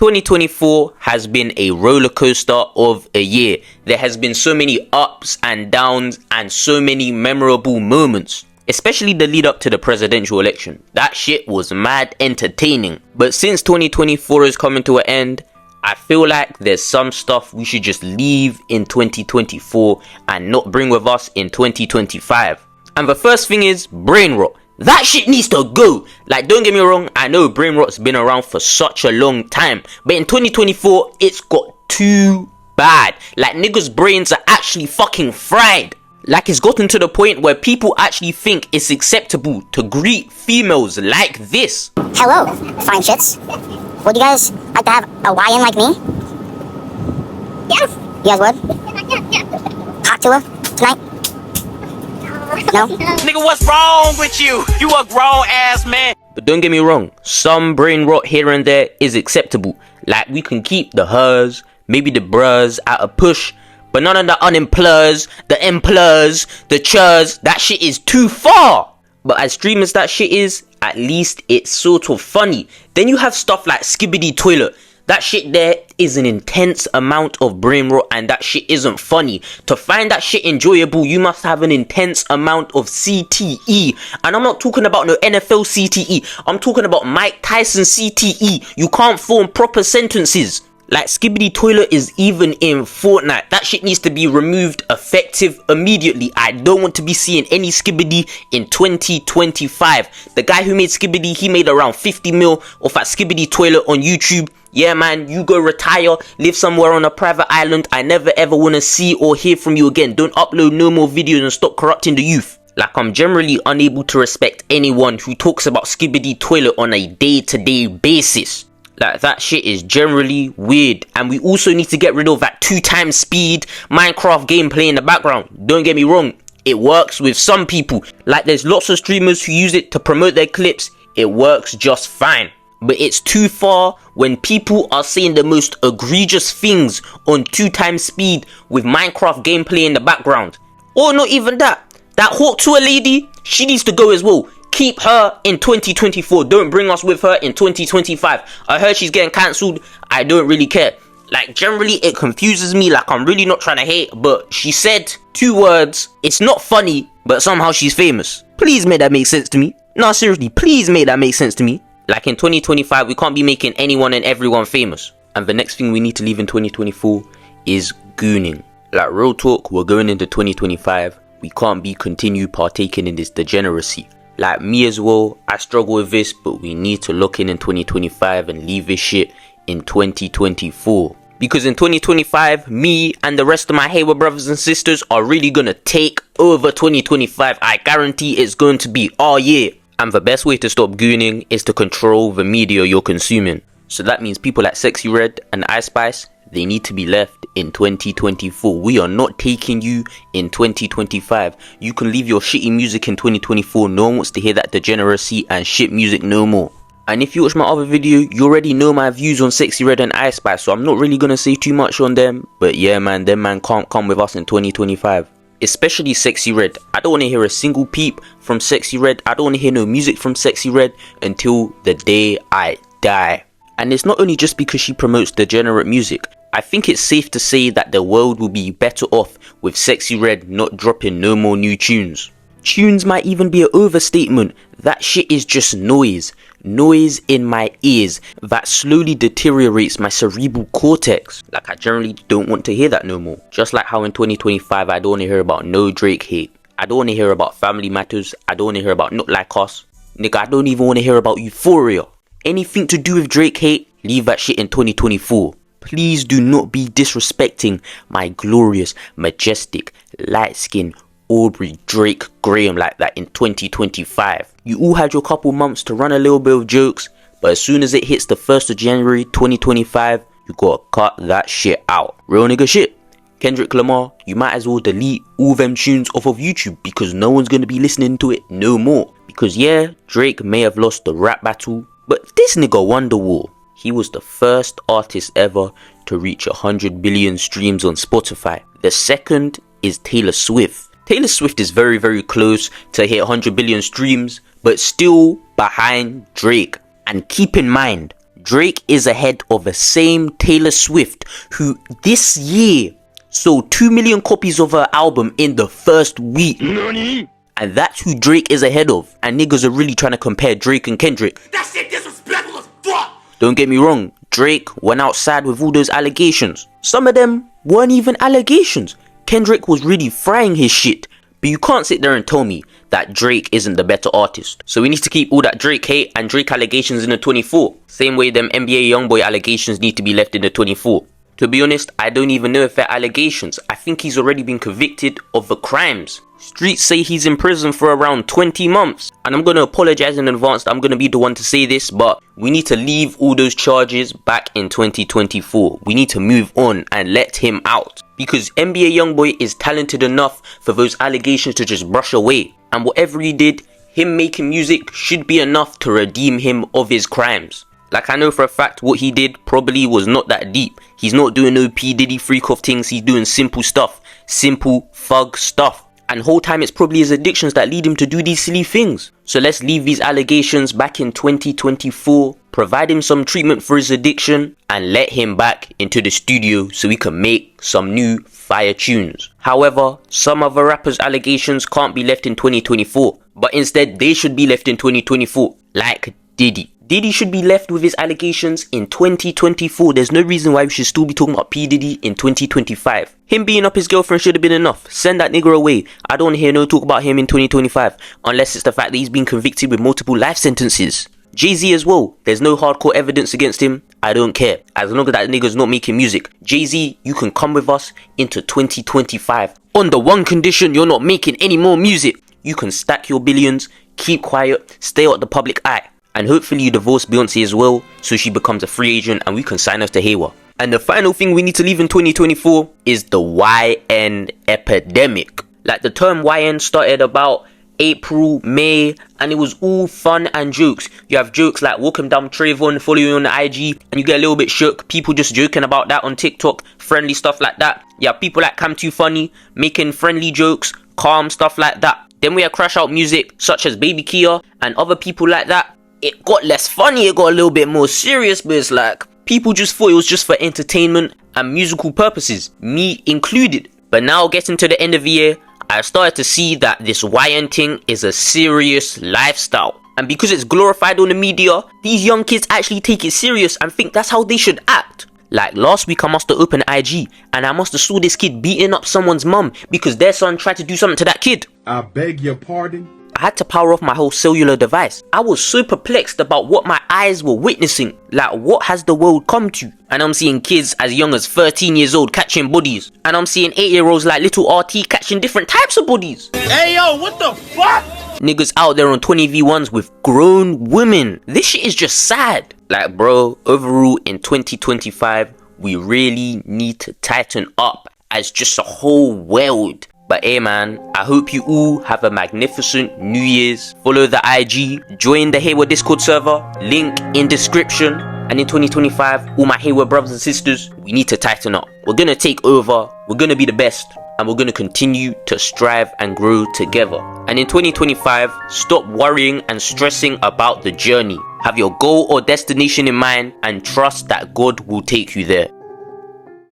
2024 has been a roller coaster of a year. There has been so many ups and downs and so many memorable moments. Especially the lead up to the presidential election. That shit was mad entertaining. But since 2024 is coming to an end, I feel like there's some stuff we should just leave in 2024 and not bring with us in 2025. And the first thing is brain rot. That shit needs to go. Like, don't get me wrong, I know brain rot's been around for such a long time, but in 2024 it's got too bad. Like, niggas' brains are actually fucking fried. Like, it's gotten to the point where people actually think it's acceptable to greet females like this. Hello, fine shits. Would you guys like to have a YN like me? Yes. You guys would? Yeah. Talk to her tonight? No? Nigga, what's wrong with you? You a grown ass man. But don't get me wrong, some brain rot here and there is acceptable. Like, we can keep the hers, maybe the bruhs at a push, but none of the unemployers, the employers, the churs, that shit is too far. But as stream as that shit is, at least it's sort of funny. Then you have stuff like skibbidi toilet. That shit there is an intense amount of brain rot and that shit isn't funny. To find that shit enjoyable, you must have an intense amount of CTE. And I'm not talking about no NFL CTE. I'm talking about Mike Tyson CTE. You can't form proper sentences. Like, skibbidi toilet is even in Fortnite. That shit needs to be removed effective immediately. I don't want to be seeing any skibbidi in 2025. The guy who made skibbidi, he made around 50 mil off that skibbidi toilet on YouTube. Yeah, man, you go retire, live somewhere on a private island. I never ever want to see or hear from you again. Don't upload no more videos and stop corrupting the youth. Like, I'm generally unable to respect anyone who talks about skibbidi toilet on a day-to-day basis. Like, that shit is generally weird. And we also need to get rid of that 2x speed Minecraft gameplay in the background. Don't get me wrong, it works with some people. Like, there's lots of streamers who use it to promote their clips. It works just fine. But it's too far when people are saying the most egregious things on 2x speed with Minecraft gameplay in the background. Or not even that. That Hawk Tour lady, she needs to go as well. Keep her in 2024. Don't bring us with her in 2025. I heard she's getting cancelled. I don't really care. Like, generally it confuses me. Like, I'm really not trying to hate, but she said 2 words. It's not funny, but somehow she's famous. Please make that make sense to me. No, seriously, please make that make sense to me. Like, in 2025, we can't be making anyone and everyone famous. And the next thing we need to leave in 2024 is gooning. Like, real talk, we're going into 2025. We can't be continue partaking in this degeneracy. Like, me as well, I struggle with this, but we need to lock in 2025 and leave this shit in 2024. Because in 2025, me and the rest of my Heiwa brothers and sisters are really gonna take over 2025. I guarantee it's going to be our year. And the best way to stop gooning is to control the media you're consuming. So that means people like Sexxy Red and Icespice, they need to be left in 2024. We are not taking you in 2025. You can leave your shitty music in 2024. No one wants to hear that degeneracy and shit music no more. And if you watch my other video, you already know my views on Sexxy Red and Icespice, so I'm not really gonna say too much on them. But yeah, man, them man can't come with us in 2025. Especially Sexxy Red. I don't want to hear a single peep from Sexxy Red. I don't want to hear no music from Sexxy Red until the day I die. And it's not only just because she promotes degenerate music. I think it's safe to say that the world will be better off with Sexxy Red not dropping no more new tunes. Tunes might even be an overstatement. That shit is just noise. Noise in my ears that slowly deteriorates my cerebral cortex. Like, I generally don't want to hear that no more. Just like how in 2025 I don't want to hear about no Drake hate. I don't want to hear about family matters. I don't want to hear about Not Like Us. Nigga, I don't even want to hear about Euphoria. Anything to do with Drake hate, leave that shit in 2024. Please do not be disrespecting my glorious, majestic, light-skinned Aubrey Drake Graham like that in 2025. You all had your couple months to run a little bit of jokes, but as soon as it hits the 1st of January 2025, you gotta cut that shit out. Real nigga shit. Kendrick Lamar, you might as well delete all them tunes off of YouTube because no one's gonna be listening to it no more. Because yeah, Drake may have lost the rap battle, but this nigga won the war. He was the first artist ever to reach 100 billion streams on Spotify. The second is Taylor Swift. Taylor Swift is very, very close to hit 100 billion streams, but still behind Drake. And keep in mind, Drake is ahead of the same Taylor Swift, who this year sold 2 million copies of her album in the first week. Nani? And that's who Drake is ahead of. And niggas are really trying to compare Drake and Kendrick. That shit disrespectful as fuck! Don't get me wrong, Drake went outside with all those allegations. Some of them weren't even allegations. Kendrick was really frying his shit. But you can't sit there and tell me that Drake isn't the better artist. So we need to keep all that Drake hate and Drake allegations in the 24. Same way them NBA YoungBoy allegations need to be left in the 24. To be honest, I don't even know if they're allegations. I think he's already been convicted of the crimes. Streets say he's in prison for around 20 months. And I'm going to apologize in advance that I'm going to be the one to say this, but we need to leave all those charges back in 2024. We need to move on and let him out. Because NBA YoungBoy is talented enough for those allegations to just brush away. And whatever he did, him making music should be enough to redeem him of his crimes. Like, I know for a fact what he did probably was not that deep. He's not doing no P. Diddy freak off things. He's doing simple stuff. Simple thug stuff. And whole time it's probably his addictions that lead him to do these silly things. So let's leave these allegations back in 2024. Provide him some treatment for his addiction. And let him back into the studio so we can make some new fire tunes. However, some other rappers' allegations can't be left in 2024. But instead they should be left in 2024. Like Diddy. Diddy should be left with his allegations in 2024. There's no reason why we should still be talking about P. Diddy in 2025. Him beating up his girlfriend should have been enough. Send that nigga away. I don't hear no talk about him in 2025. Unless it's the fact that he's been convicted with multiple life sentences. Jay-Z as well. There's no hardcore evidence against him. I don't care. As long as that nigga's not making music. Jay-Z, you can come with us into 2025. On the one condition you're not making any more music. You can stack your billions, keep quiet, stay out the public eye. And hopefully you divorce Beyonce as well, so she becomes a free agent and we can sign her to Heiwa. And the final thing we need to leave in 2024 is the YN epidemic. Like, the term YN started about April, May, and it was all fun and jokes. You have jokes like welcome down Trayvon, follow you on the IG, and you get a little bit shook. People just joking about that on TikTok, friendly stuff like that. You have people like Cam Too Funny, making friendly jokes, calm stuff like that. Then we have crashout music, such as Baby Kia, and other people like that. It got less funny, it got a little bit more serious, but it's like, people just thought it was just for entertainment and musical purposes, me included. But now getting to the end of the year, I started to see that this YN thing is a serious lifestyle. And because it's glorified on the media, these young kids actually take it serious and think that's how they should act. Like last week I must have opened IG and I must have saw this kid beating up someone's mum because their son tried to do something to that kid. I beg your pardon? I had to power off my whole cellular device. I was so perplexed about what my eyes were witnessing. Like, what has the world come to? And I'm seeing kids as young as 13 years old catching bodies. And I'm seeing 8-year-olds like little RT catching different types of bodies. Hey yo, what the fuck? Niggas out there on 20v1s with grown women. This shit is just sad. Like, bro, overall in 2025, we really need to tighten up as just a whole world. But hey man, I hope you all have a magnificent New Year's. Follow the IG, join the Heiwa Discord server, link in description. And in 2025, all my Heiwa brothers and sisters, we need to tighten up. We're gonna take over, we're gonna be the best, and we're gonna continue to strive and grow together. And in 2025, stop worrying and stressing about the journey. Have your goal or destination in mind and trust that God will take you there.